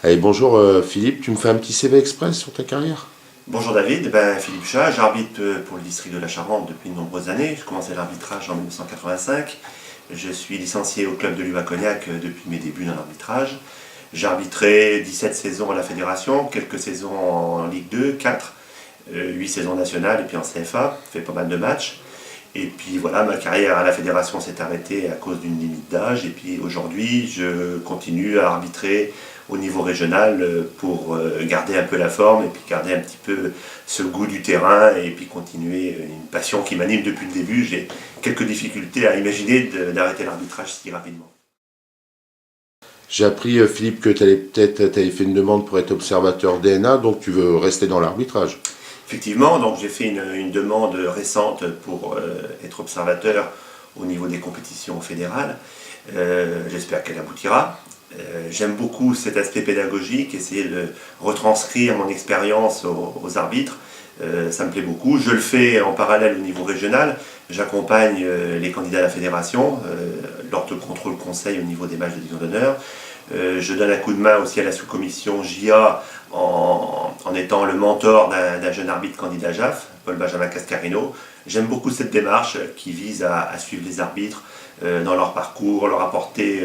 Allez, bonjour Philippe, tu me fais un petit CV express sur ta carrière? Bonjour David, Philippe Chat, j'arbitre pour le district de la Charente depuis de nombreuses années. J'ai commencé l'arbitrage en 1985. Je suis licencié au club de Luva-Cognac depuis mes débuts dans l'arbitrage. J'ai arbitré 17 saisons à la fédération, quelques saisons en Ligue 2, 4, 8 saisons nationales et puis en CFA, fait pas mal de matchs. Et puis voilà, ma carrière à la fédération s'est arrêtée à cause d'une limite d'âge. Et puis aujourd'hui, je continue à arbitrer au niveau régional pour garder un peu la forme et puis garder un petit peu ce goût du terrain et puis continuer une passion qui m'anime depuis le début. J'ai quelques difficultés à imaginer d'arrêter l'arbitrage si rapidement. J'ai appris Philippe que tu avais fait une demande pour être observateur DNA, donc tu veux rester dans l'arbitrage. Effectivement, donc j'ai fait une demande récente pour être observateur au niveau des compétitions fédérales. J'espère qu'elle aboutira. J'aime beaucoup cet aspect pédagogique, essayer de retranscrire mon expérience aux arbitres. Ça me plaît beaucoup. Je le fais en parallèle au niveau régional. J'accompagne les candidats à la fédération lors de contrôle conseil au niveau des matchs de division d'honneur. Je donne un coup de main aussi à la sous-commission JA en étant le mentor d'un jeune arbitre candidat JAF, Paul-Benjamin Cascarino. J'aime beaucoup cette démarche qui vise à suivre les arbitres dans leur parcours, leur apporter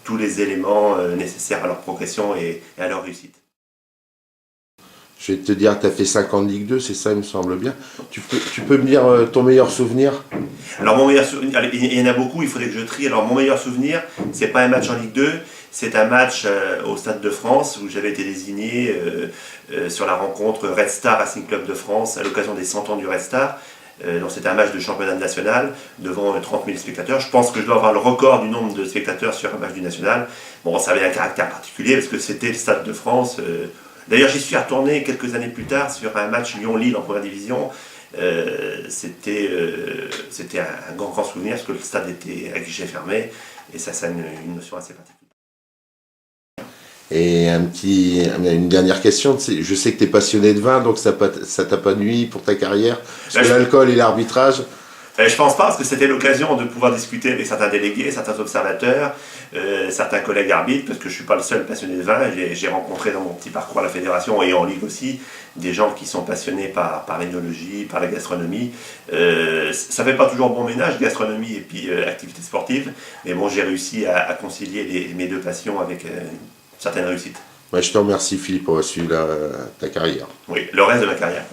tous les éléments nécessaires à leur progression et à leur réussite. Je vais te dire, tu as fait 5 ans de Ligue 2, c'est ça, il me semble bien. Tu peux me dire ton meilleur souvenir? Alors mon meilleur souvenir, il y en a beaucoup, il faudrait que je trie. Alors mon meilleur souvenir, c'est pas un match en Ligue 2, c'est un match au Stade de France où j'avais été désigné sur la rencontre Red Star Racing Club de France à l'occasion des 100 ans du Red Star. Donc c'était un match de championnat national devant 30 000 spectateurs. Je pense que je dois avoir le record du nombre de spectateurs sur un match du national. Bon, ça avait un caractère particulier parce que c'était le Stade de France. D'ailleurs, j'y suis retourné quelques années plus tard sur un match Lyon-Lille en première division. C'était un grand souvenir parce que le stade était à guichet fermé et ça a une notion assez particulière. Et une dernière question, je sais que tu es passionné de vin, donc ça t'a pas nui pour ta carrière, parce que l'alcool et l'arbitrage. Je pense pas, parce que c'était l'occasion de pouvoir discuter avec certains délégués, certains observateurs, certains collègues arbitres, parce que je suis pas le seul passionné de vin. J'ai rencontré dans mon petit parcours à la fédération et en ligue aussi des gens qui sont passionnés par l'énologie, par la gastronomie. Ça fait pas toujours bon ménage, gastronomie et puis activité sportive, mais bon, j'ai réussi à concilier mes deux passions avec une certaine réussite. Je te remercie Philippe pour suivre ta carrière. Oui, le reste de ma carrière.